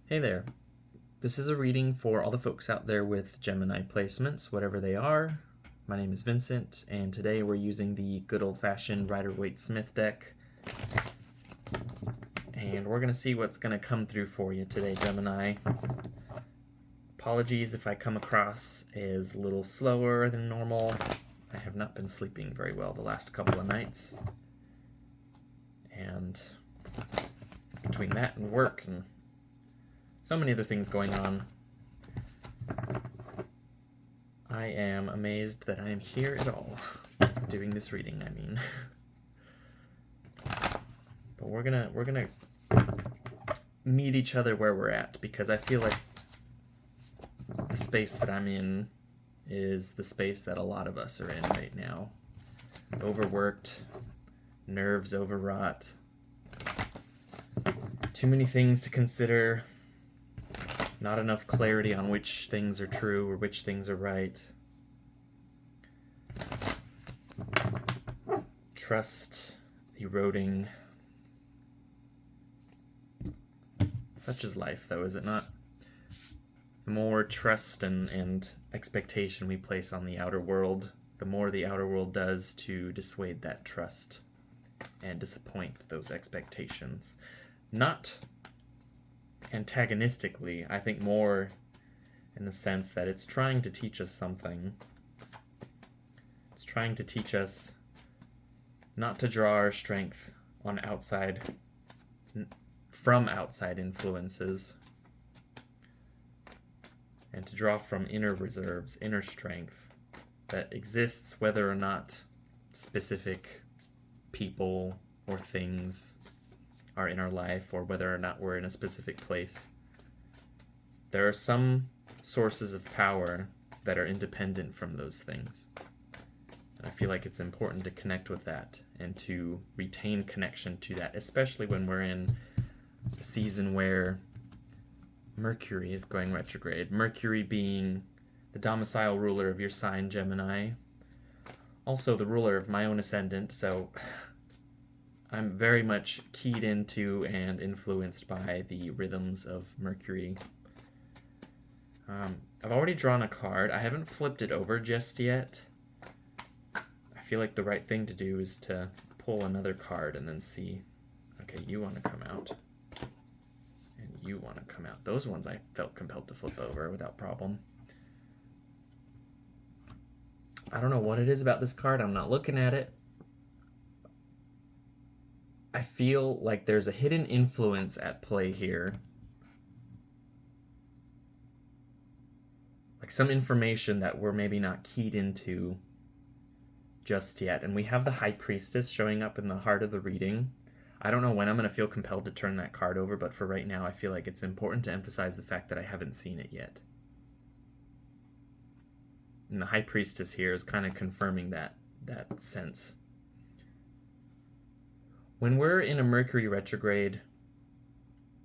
Hey there. This is a reading for all the folks out there with Gemini placements, whatever they are. My name is Vincent, and today we're using the good old-fashioned Rider-Waite-Smith deck. And we're going to see what's going to come through for you today, Gemini. Apologies if I come across as a little slower than normal. I have not been sleeping very well the last couple of nights. And between that and work and so many other things going on, I am amazed that I am here at all, doing this reading, I mean. But we're gonna meet each other where we're at, because I feel like the space that I'm in is the space that a lot of us are in right now. Overworked, nerves overwrought, too many things to consider, not enough clarity on which things are true or which things are right. Trust eroding. Such is life, though, is it not? The more trust and expectation we place on the outer world, the more the outer world does to dissuade that trust and disappoint those expectations. Not antagonistically, I think more in the sense that it's trying to teach us something. It's trying to teach us not to draw our strength on from outside influences, and to draw from inner reserves, inner strength that exists whether or not specific people or things are in our life, or whether or not we're in a specific place. There are some sources of power that are independent from those things. And I feel like it's important to connect with that and to retain connection to that, especially when we're in a season where Mercury is going retrograde. Mercury being the domicile ruler of your sign, Gemini. Also the ruler of my own ascendant, so I'm very much keyed into and influenced by the rhythms of Mercury. I've already drawn a card. I haven't flipped it over just yet. I feel like the right thing to do is to pull another card and then see, okay, you want to come out. And you want to come out. Those ones I felt compelled to flip over without problem. I don't know what it is about this card. I'm not looking at it. I feel like there's a hidden influence at play here. Like some information that we're maybe not keyed into just yet. And we have the High Priestess showing up in the heart of the reading. I don't know when I'm going to feel compelled to turn that card over, but for right now I feel like it's important to emphasize the fact that I haven't seen it yet. And the High Priestess here is kind of confirming that sense. When we're in a Mercury retrograde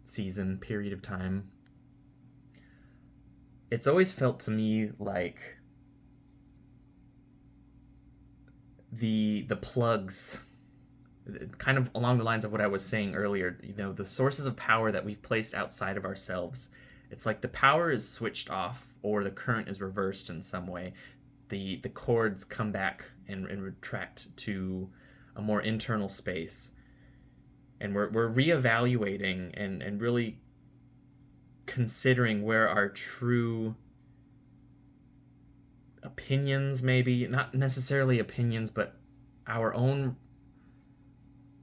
season, period of time, it's always felt to me like the plugs, kind of along the lines of what I was saying earlier, the sources of power that we've placed outside of ourselves. It's like the power is switched off, or the current is reversed in some way. The cords come back and retract to a more internal space. And we're reevaluating and really considering where our true opinions, maybe, not necessarily opinions, but our own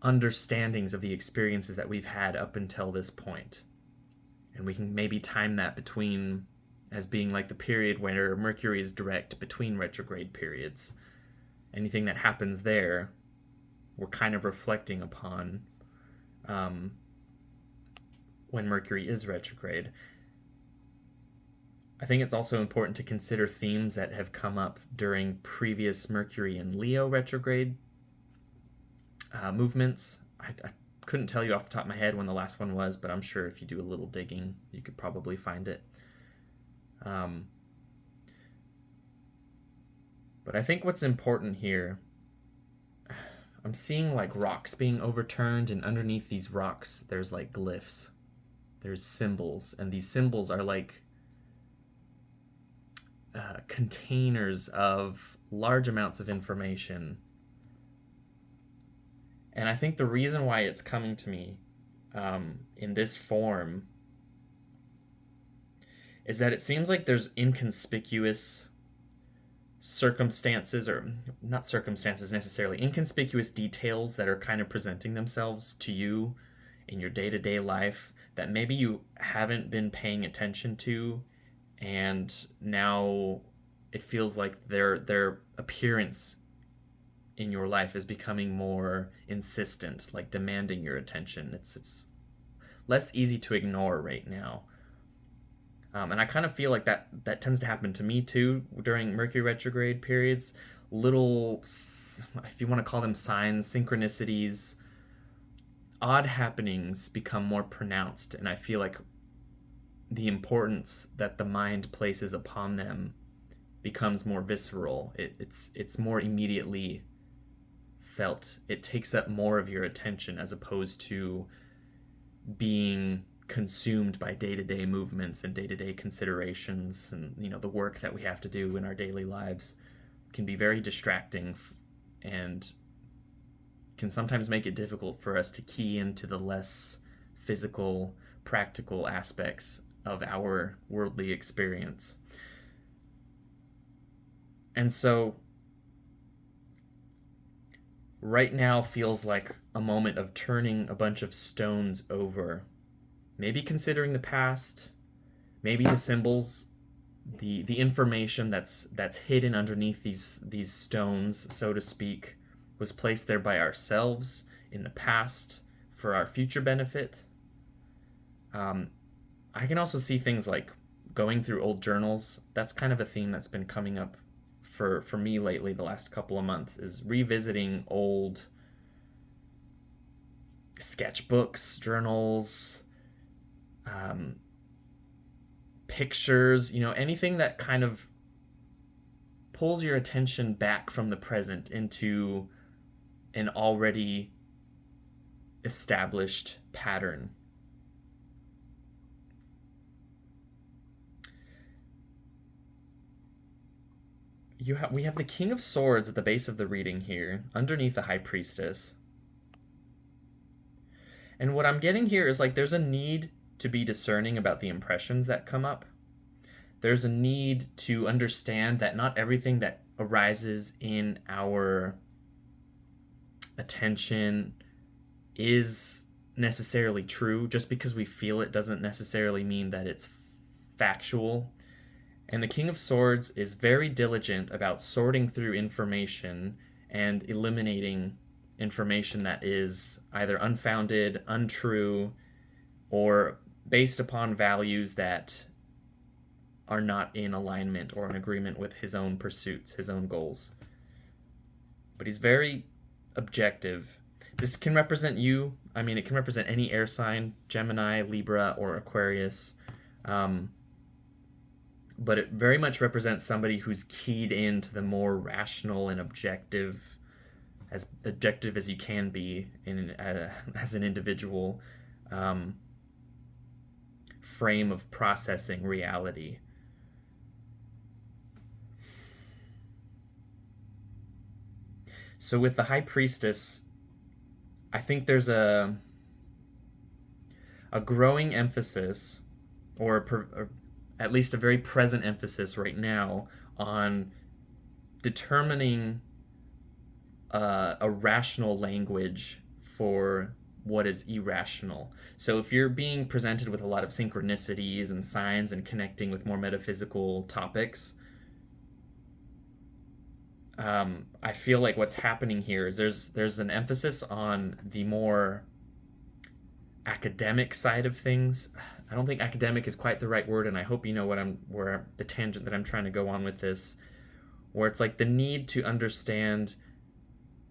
understandings of the experiences that we've had up until this point. And we can maybe time that between as being like the period where Mercury is direct between retrograde periods. Anything that happens there, we're kind of reflecting upon when Mercury is retrograde. I think it's also important to consider themes that have come up during previous Mercury and Leo retrograde movements. I couldn't tell you off the top of my head when the last one was, but I'm sure if you do a little digging, you could probably find it. But I think what's important here, I'm seeing like rocks being overturned, and underneath these rocks there's like glyphs. there's symbols, and these symbols are like containers of large amounts of information. And I think the reason why it's coming to me in this form is that it seems like there's inconspicuous circumstances, or not circumstances necessarily, inconspicuous details that are kind of presenting themselves to you in your day-to-day life that maybe you haven't been paying attention to, and now it feels like their appearance in your life is becoming more insistent, like demanding your attention. It's less easy to ignore right now. And I kind of feel like that tends to happen to me too during Mercury retrograde periods. Little, if you want to call them signs, synchronicities, odd happenings become more pronounced, and I feel like the importance that the mind places upon them becomes more visceral. It's more immediately felt. It takes up more of your attention as opposed to being consumed by day-to-day movements and day-to-day considerations, and the work that we have to do in our daily lives can be very distracting and can sometimes make it difficult for us to key into the less physical, practical aspects of our worldly experience. And so right now feels like a moment of turning a bunch of stones over. Maybe considering the past, maybe the symbols, the information that's hidden underneath these stones, so to speak, was placed there by ourselves in the past for our future benefit. I can also see things like going through old journals. That's kind of a theme that's been coming up for me lately, the last couple of months, is revisiting old sketchbooks, journals, pictures, anything that kind of pulls your attention back from the present into an already established pattern. We have the King of Swords at the base of the reading here, underneath the High Priestess. And what I'm getting here is like there's a need to be discerning about the impressions that come up. There's a need to understand that not everything that arises in our attention is necessarily true. Just because we feel it doesn't necessarily mean that it's factual. And the King of Swords is very diligent about sorting through information and eliminating information that is either unfounded, untrue, or based upon values that are not in alignment or in agreement with his own pursuits, his own goals. But he's very objective. This can represent you. I mean, it can represent any air sign, Gemini, Libra, or Aquarius. But it very much represents somebody who's keyed into the more rational and objective as you can be as an individual frame of processing reality. So with the High Priestess, I think there's a growing emphasis, or at least a very present emphasis right now, on determining a rational language for what is irrational. So if you're being presented with a lot of synchronicities and signs and connecting with more metaphysical topics, I feel like what's happening here is there's an emphasis on the more academic side of things. I don't think academic is quite the right word, and I hope you know where the tangent that I'm trying to go on with this, where it's like the need to understand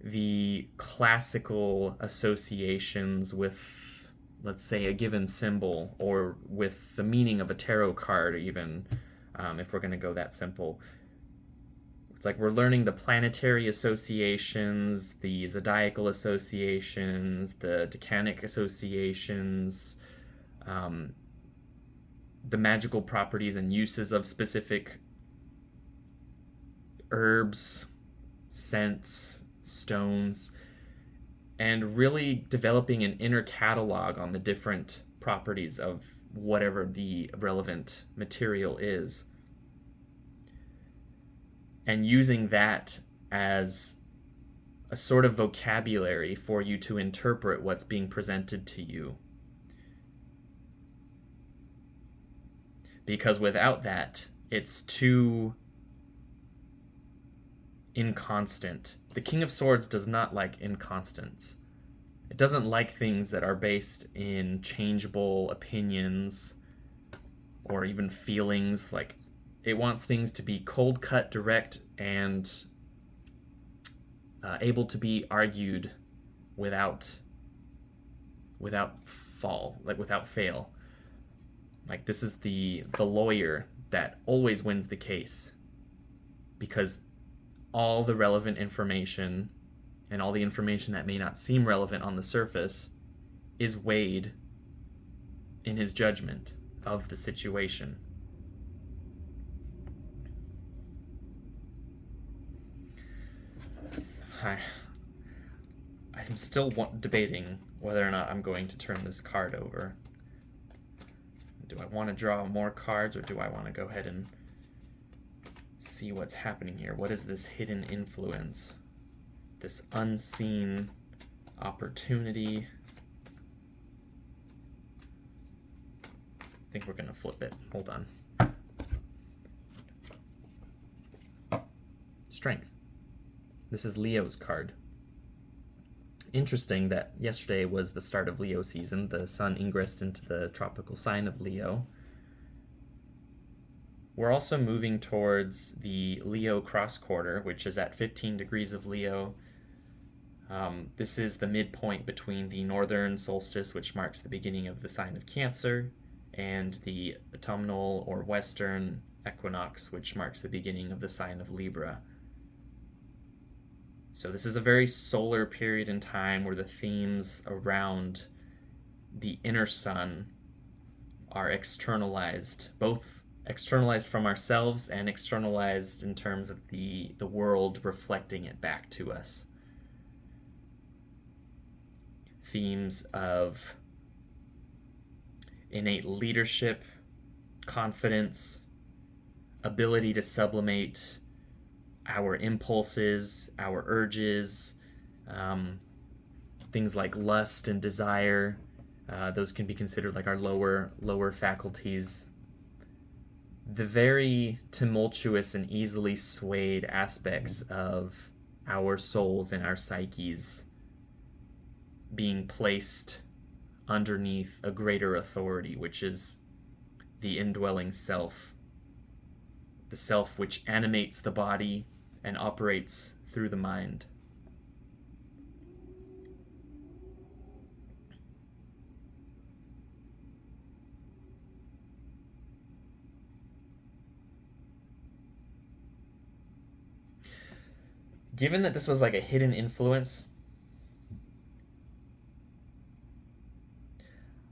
the classical associations with, let's say, a given symbol, or with the meaning of a tarot card, even, if we're going to go that simple. It's like we're learning the planetary associations, the zodiacal associations, the decanic associations, the magical properties and uses of specific herbs, scents, stones, and really developing an inner catalog on the different properties of whatever the relevant material is, and using that as a sort of vocabulary for you to interpret what's being presented to you. Because without that, it's too inconstant. The King of Swords does not like inconstance. It doesn't like things that are based in changeable opinions or even feelings. Like, it wants things to be cold cut, direct, and able to be argued without fail. Like, this is the lawyer that always wins the case, because all the relevant information and all the information that may not seem relevant on the surface is weighed in his judgment of the situation. I'm still debating whether or not I'm going to turn this card over. Do I want to draw more cards, or do I want to go ahead and see what's happening here? What is this hidden influence? This unseen opportunity? I think we're going to flip it. Hold on. Strength. This is Leo's card. Interesting that yesterday was the start of Leo season. The sun ingressed into the tropical sign of Leo. We're also moving towards the Leo cross quarter, which is at 15 degrees of Leo. This is the midpoint between the northern solstice, which marks the beginning of the sign of Cancer, and the autumnal or western equinox, which marks the beginning of the sign of Libra. So this is a very solar period in time where the themes around the inner sun are externalized, both externalized from ourselves and externalized in terms of the world reflecting it back to us. Themes of innate leadership, confidence, ability to sublimate our impulses, our urges, things like lust and desire. Those can be considered like our lower faculties. The very tumultuous and easily swayed aspects of our souls and our psyches being placed underneath a greater authority, which is the indwelling self. The self which animates the body and operates through the mind. Given that this was like a hidden influence,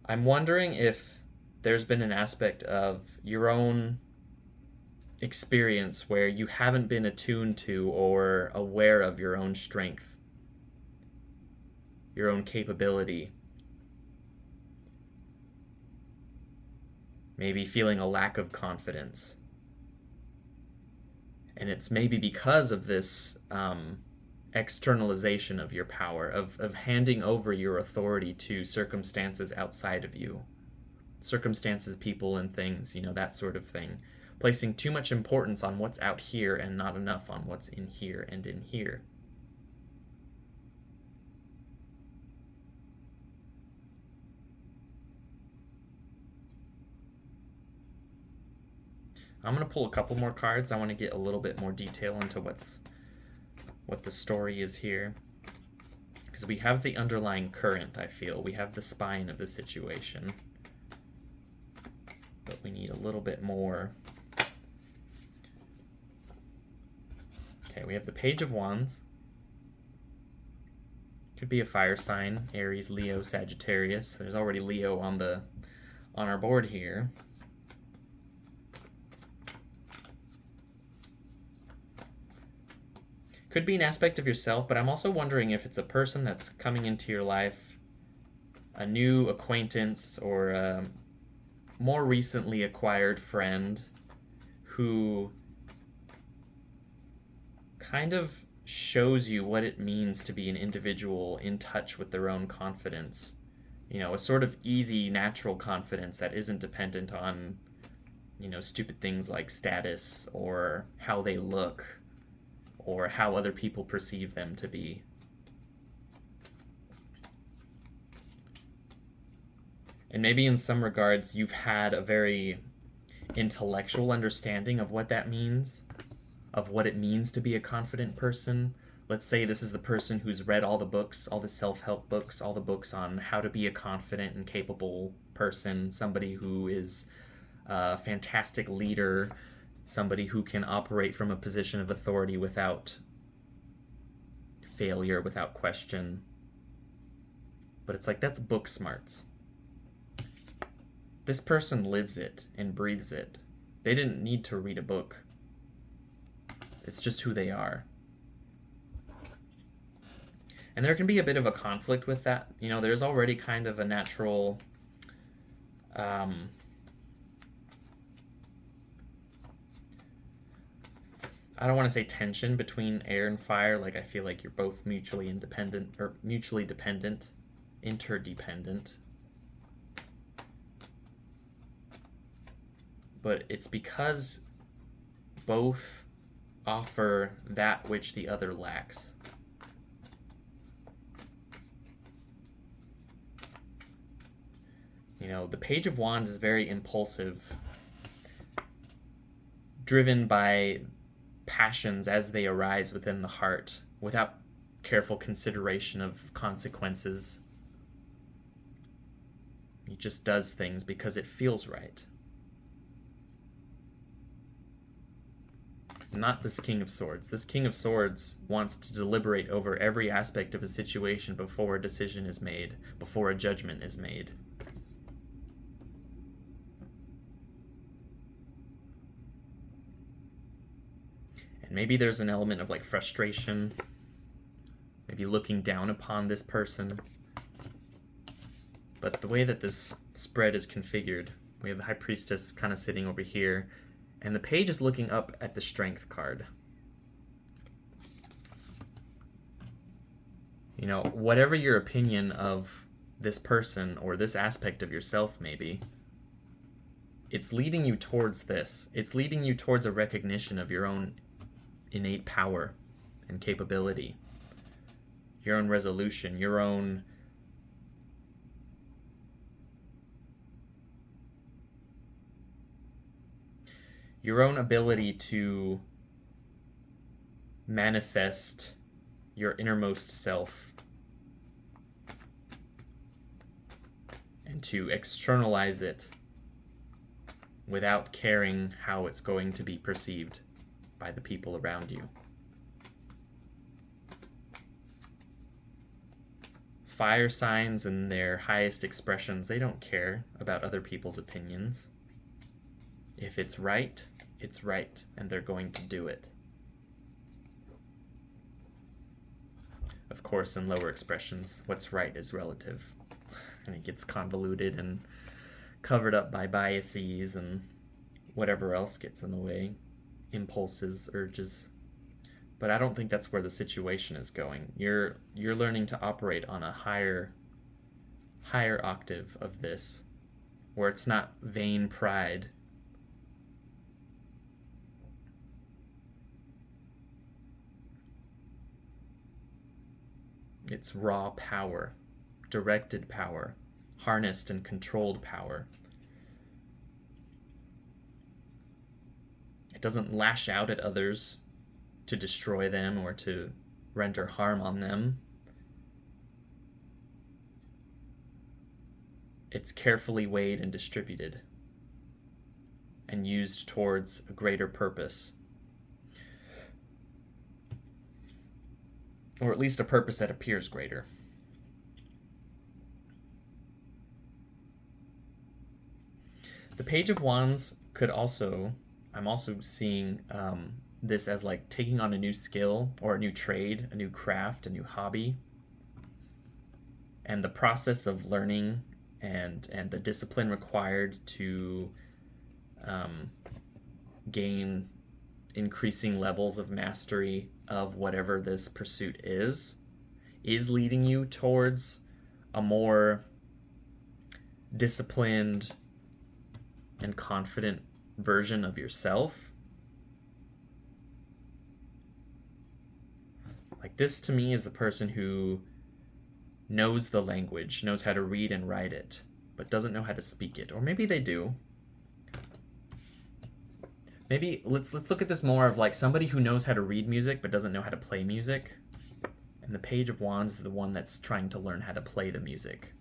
I'm wondering if there's been an aspect of your own experience where you haven't been attuned to or aware of your own strength, your own capability. Maybe feeling a lack of confidence. And it's maybe because of this externalization of your power, of handing over your authority to circumstances outside of you. Circumstances, people, and things, that sort of thing. Placing too much importance on what's out here and not enough on what's in here and in here. I'm going to pull a couple more cards. I want to get a little bit more detail into what the story is here. Because we have the underlying current, I feel. We have the spine of the situation. But we need a little bit more. Okay, we have the Page of Wands. Could be a fire sign, Aries, Leo, Sagittarius. There's already Leo on on our board here. Could be an aspect of yourself, but I'm also wondering if it's a person that's coming into your life, a new acquaintance or a more recently acquired friend who kind of shows you what it means to be an individual in touch with their own confidence. You know, a sort of easy, natural confidence that isn't dependent on, you know, stupid things like status or how they look or how other people perceive them to be. And maybe in some regards you've had a very intellectual understanding of what that means, of what it means to be a confident person. Let's say this is the person who's read all the books, all the self-help books, all the books on how to be a confident and capable person, somebody who is a fantastic leader, somebody who can operate from a position of authority without failure, without question. But it's like, that's book smarts. This person lives it and breathes it. They didn't need to read a book. It's just who they are. And there can be a bit of a conflict with that. You know, there's already kind of a natural I don't want to say tension between air and fire. Like, I feel like you're both mutually independent or mutually dependent, interdependent. But it's because both offer that which the other lacks. You know, the Page of Wands is very impulsive, driven by passions as they arise within the heart, without careful consideration of consequences. He just does things because it feels right. Not this King of Swords. This King of Swords wants to deliberate over every aspect of a situation before a decision is made, before a judgment is made. And maybe there's an element of like frustration, maybe looking down upon this person. But the way that this spread is configured, we have the High Priestess kind of sitting over here, and the Page is looking up at the Strength card. You know, whatever your opinion of this person or this aspect of yourself may be, it's leading you towards this. It's leading you towards a recognition of your own innate power and capability, your own resolution, your own ability to manifest your innermost self and to externalize it without caring how it's going to be perceived by the people around you. Fire signs in their highest expressions, they don't care about other people's opinions. If it's right, and they're going to do it. Of course, in lower expressions, what's right is relative, and it gets convoluted and covered up by biases and whatever else gets in the way. Impulses, urges. But I don't think that's where the situation is going. You're learning to operate on a higher octave of this, where it's not vain pride. It's raw power, directed power, harnessed and controlled power. It doesn't lash out at others to destroy them or to render harm on them. It's carefully weighed and distributed and used towards a greater purpose. Or at least a purpose that appears greater. The Page of Wands could also, I'm also seeing this as like taking on a new skill or a new trade, a new craft, a new hobby. And the process of learning and the discipline required to gain increasing levels of mastery of whatever this pursuit is leading you towards a more disciplined and confident version of yourself. Like, this to me is the person who knows the language, knows how to read and write it, but doesn't know how to speak it. Or maybe they do. Maybe let's look at this more of like somebody who knows how to read music but doesn't know how to play music. And the Page of Wands is the one that's trying to learn how to play the music.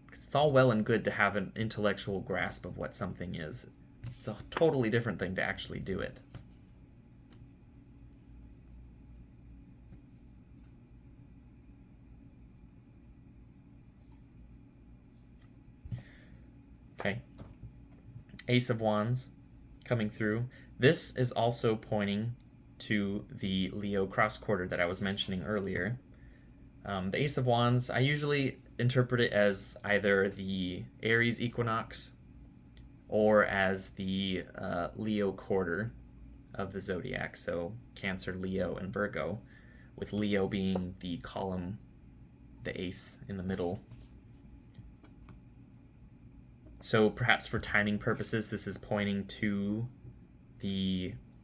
Because it's all well and good to have an intellectual grasp of what something is. It's a totally different thing to actually do it. Okay. Ace of Wands coming through. This is also pointing to the Leo cross quarter that I was mentioning earlier. The Ace of Wands, I usually interpret it as either the Aries equinox or as the Leo quarter of the zodiac. So Cancer, Leo, and Virgo, with Leo being the column, the ace in the middle. So perhaps for timing purposes, this is pointing to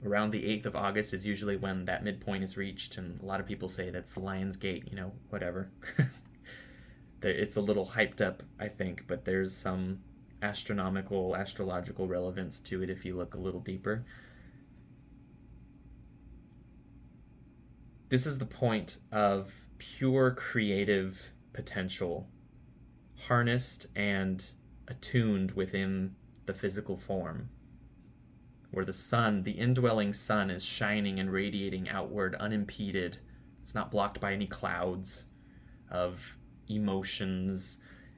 around the 8th of August is usually when that midpoint is reached, and a lot of people say that's the Lion's Gate, whatever. It's a little hyped up, I think, but there's some astrological relevance to it if you look a little deeper. This is the point of pure creative potential, harnessed and attuned within the physical form, where the sun, the indwelling sun, is shining and radiating outward unimpeded. It's not blocked by any clouds of emotions,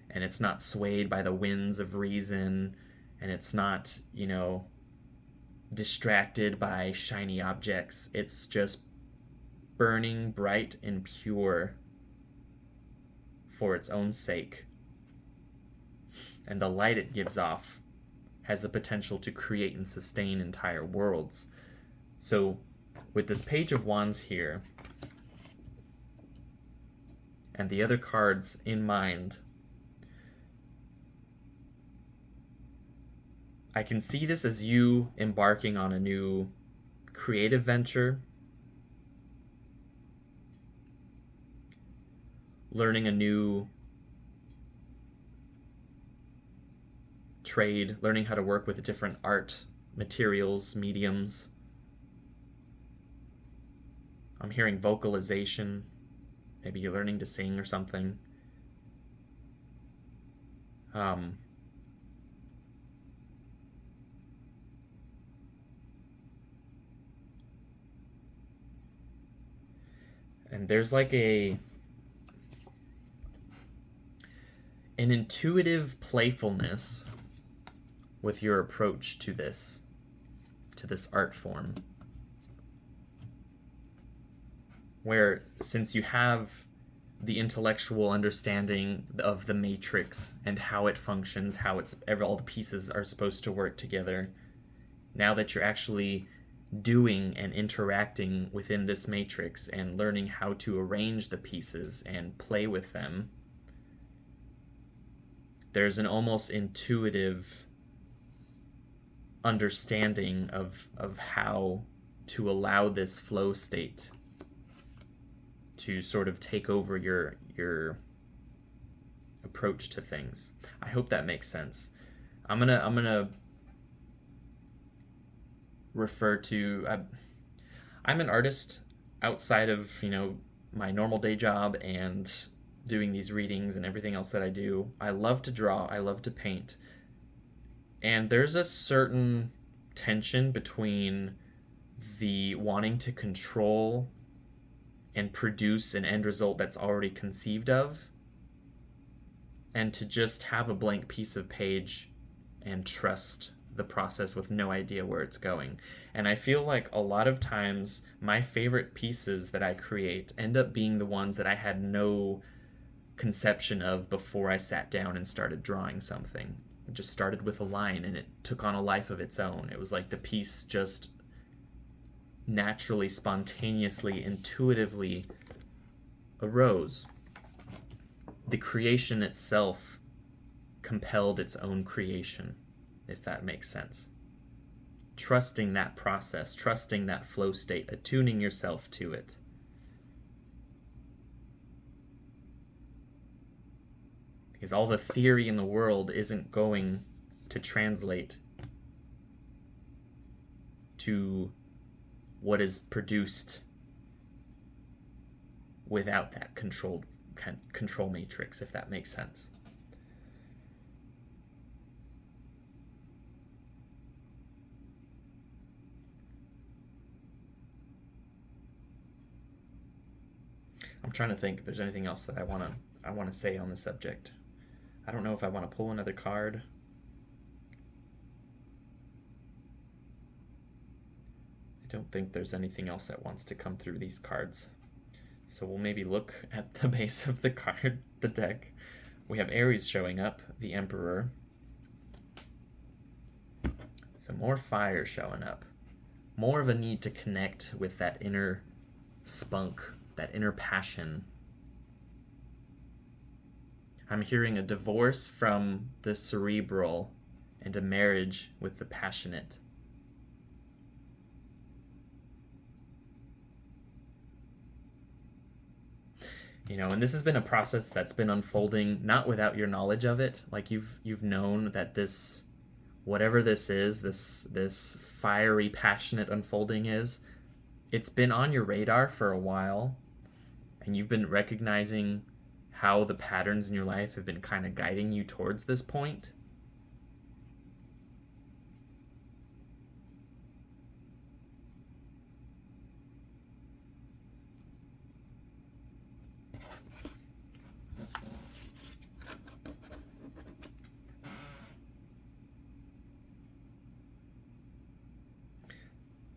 and it's not swayed by the winds of reason, and it's not, distracted by shiny objects. It's just burning bright and pure for its own sake. And the light it gives off has the potential to create and sustain entire worlds. So with this Page of Wands here, and the other cards in mind, I can see this as you embarking on a new creative venture, learning a new trade, learning how to work with different art materials, mediums. I'm hearing vocalization. Maybe you're learning to sing or something. And there's like an intuitive playfulness with your approach to this art form, where since you have the intellectual understanding of the matrix and how it functions, how all the pieces are supposed to work together, now that you're actually doing and interacting within this matrix and learning how to arrange the pieces and play with them, there's an almost intuitive understanding of how to allow this flow state to sort of take over your approach to things. I hope that makes sense. I'm gonna refer to I'm an artist outside of my normal day job and doing these readings and everything else that I do. I love to draw, I love to paint. And there's a certain tension between the wanting to control and produce an end result that's already conceived of, and to just have a blank piece of page and trust the process with no idea where it's going. And I feel like a lot of times my favorite pieces that I create end up being the ones that I had no conception of before I sat down and started drawing something. It just started with a line and it took on a life of its own. It was like the piece just naturally, spontaneously, intuitively arose. The creation itself compelled its own creation, if that makes sense. Trusting that process, trusting that flow state, attuning yourself to it. Because all the theory in the world isn't going to translate to what is produced without that control matrix, if that makes sense. I'm trying to think if there's anything else that I want to say on the subject. I don't know if I want to pull another card. I don't think there's anything else that wants to come through these cards. So we'll maybe look at the base of the card, the deck. We have Aries showing up, the Emperor. So more fire showing up. More of a need to connect with that inner spunk, that inner passion. I'm hearing a divorce from the cerebral and a marriage with the passionate. You know, and this has been a process that's been unfolding not without your knowledge of it. Like you've known that this, whatever this is, this fiery, passionate unfolding is, it's been on your radar for a while, and you've been recognizing how the patterns in your life have been kind of guiding you towards this point.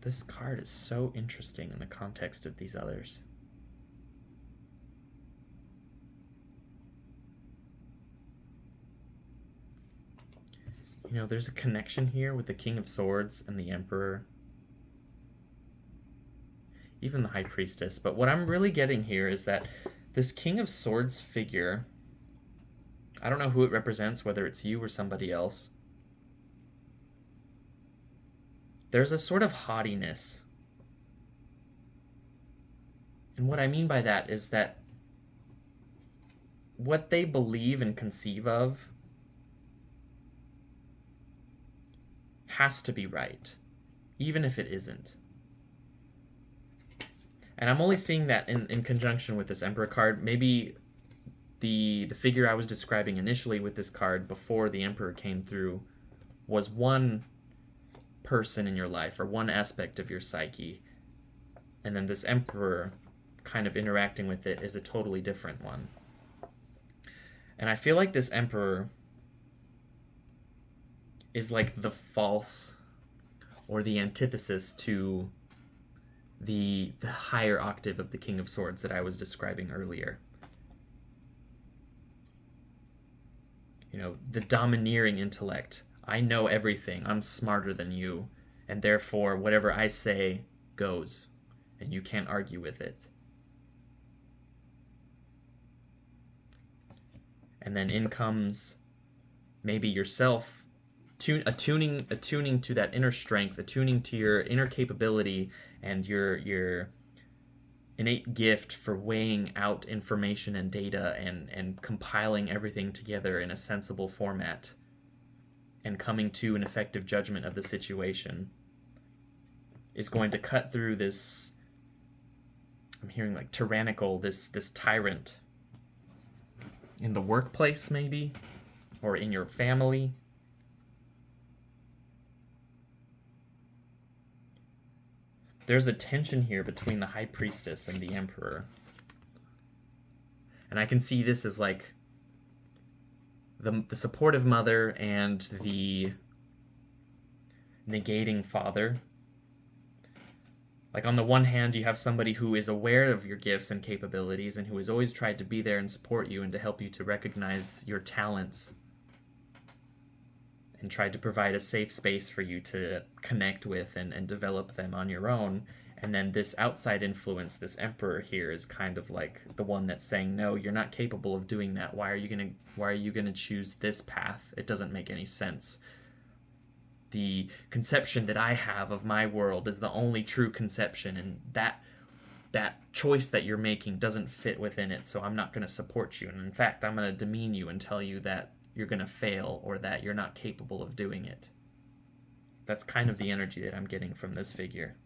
This card is so interesting in the context of these others. You know, there's a connection here with the King of Swords and the Emperor. Even the High Priestess. But what I'm really getting here is that this King of Swords figure, I don't know who it represents, whether it's you or somebody else. There's a sort of haughtiness. And what I mean by that is that what they believe and conceive of has to be right, even if it isn't. And I'm only seeing that in conjunction with this Emperor card. Maybe the figure I was describing initially with this card before the Emperor came through was one person in your life or one aspect of your psyche, and then this Emperor kind of interacting with it is a totally different one. And I feel like this Emperor is like the false or the antithesis to the higher octave of the King of Swords that I was describing earlier. You know, the domineering intellect. I know everything. I'm smarter than you. And therefore, whatever I say goes. And you can't argue with it. And then in comes maybe yourself attuning to that inner strength, attuning to your inner capability and your innate gift for weighing out information and data and compiling everything together in a sensible format and coming to an effective judgment of the situation is going to cut through this, I'm hearing like tyrannical, this tyrant in the workplace maybe, or in your family. There's a tension here between the High Priestess and the Emperor. And I can see this as like the supportive mother and the negating father. Like, on the one hand, you have somebody who is aware of your gifts and capabilities and who has always tried to be there and support you and to help you to recognize your talents and tried to provide a safe space for you to connect with and develop them on your own. And then this outside influence, this emperor here, is kind of like the one that's saying, no, you're not capable of doing that. Why are you gonna choose this path? It doesn't make any sense. The conception that I have of my world is the only true conception, and that choice that you're making doesn't fit within it, so I'm not going to support you. And in fact, I'm going to demean you and tell you that you're going to fail or that you're not capable of doing it. That's kind of the energy that I'm getting from this figure.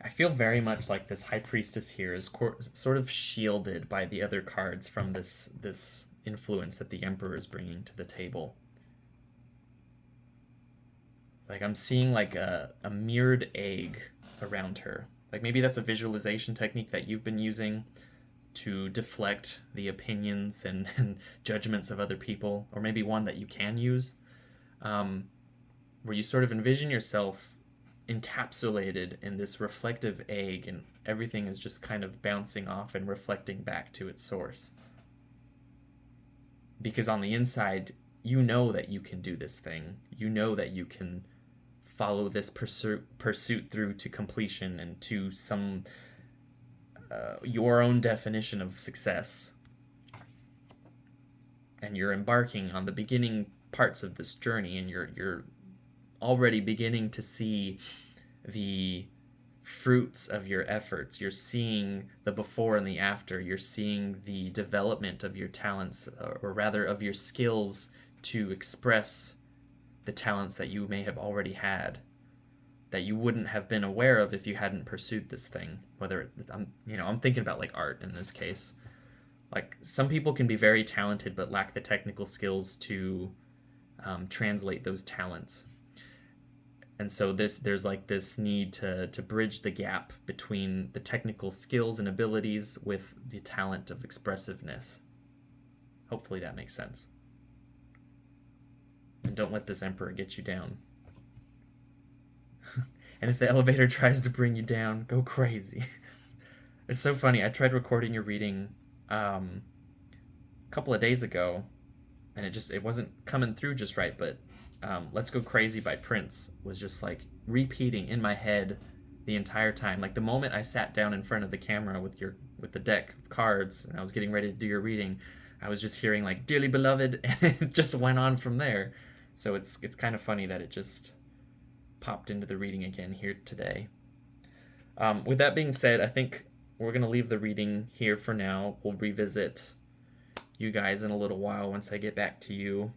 I feel very much like this High Priestess here is sort of shielded by the other cards from this influence that the Emperor is bringing to the table. Like, I'm seeing like a mirrored egg around her. Like, maybe that's a visualization technique that you've been using to deflect the opinions and judgments of other people, or maybe one that you can use, where you sort of envision yourself encapsulated in this reflective egg, and everything is just kind of bouncing off and reflecting back to its source. Because on the inside, you know that you can do this thing. You know that you can follow this pursuit through to completion and to some your own definition of success. And you're embarking on the beginning parts of this journey, and you're already beginning to see the fruits of your efforts. You're seeing the before and the after. You're seeing the development of your talents, or rather of your skills to express the talents that you may have already had, that you wouldn't have been aware of if you hadn't pursued this thing. Whether I'm thinking about like art in this case. Like, some people can be very talented but lack the technical skills to translate those talents. And so there's like this need to bridge the gap between the technical skills and abilities with the talent of expressiveness. Hopefully that makes sense. And don't let this Emperor get you down. And if the elevator tries to bring you down, go crazy. It's so funny. I tried recording your reading a couple of days ago, and it wasn't coming through just right, but Let's Go Crazy by Prince was just like repeating in my head the entire time. Like, the moment I sat down in front of the camera with the deck of cards and I was getting ready to do your reading, I was just hearing like "Dearly Beloved," and it just went on from there. So it's kind of funny that it just popped into the reading again here today. With that being said, I think we're going to leave the reading here for now. We'll revisit you guys in a little while once I get back to you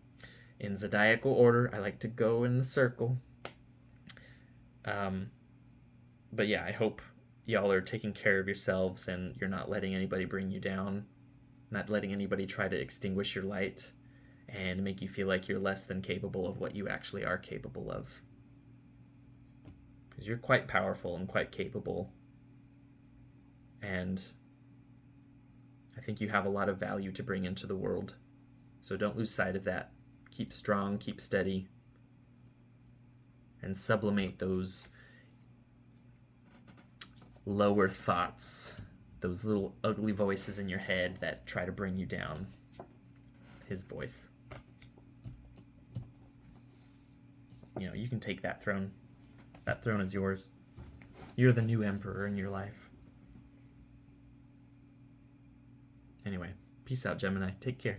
in zodiacal order. I like to go in the circle. But yeah, I hope y'all are taking care of yourselves and you're not letting anybody bring you down, not letting anybody try to extinguish your light and make you feel like you're less than capable of what you actually are capable of. Because you're quite powerful and quite capable. And I think you have a lot of value to bring into the world. So don't lose sight of that. Keep strong, keep steady, and sublimate those lower thoughts, those little ugly voices in your head that try to bring you down. His voice. You can take that throne. That throne is yours. You're the new emperor in your life. Anyway, peace out, Gemini. Take care.